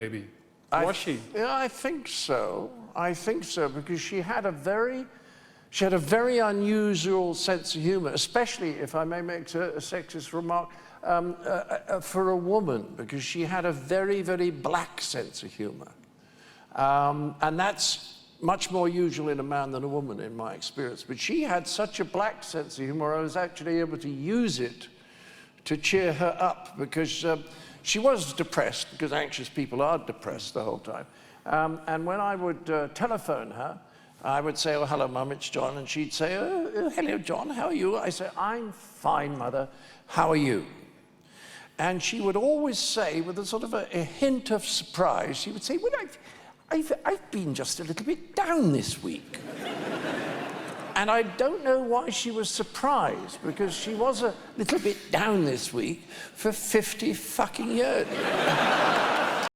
Maybe. Was she? Yeah, I think so. I think so, because she had a very unusual sense of humor, especially, if I may make a sexist remark, for a woman, because she had a very, very black sense of humor. And that's much more usual in a man than a woman, in my experience. But she had such a black sense of humor, I was actually able to use it to cheer her up, because she was depressed, because anxious people are depressed the whole time. And when I would telephone her, I would say, "Oh, hello, Mum, it's John." And she'd say, "Oh, hello, John, how are you?" I say, "I'm fine, Mother. How are you?" And she would always say, with a sort of a hint of surprise, she would say, "Well, I've been just a little bit down this week." And I don't know why she was surprised, because she was a little bit down this week for 50 fucking years.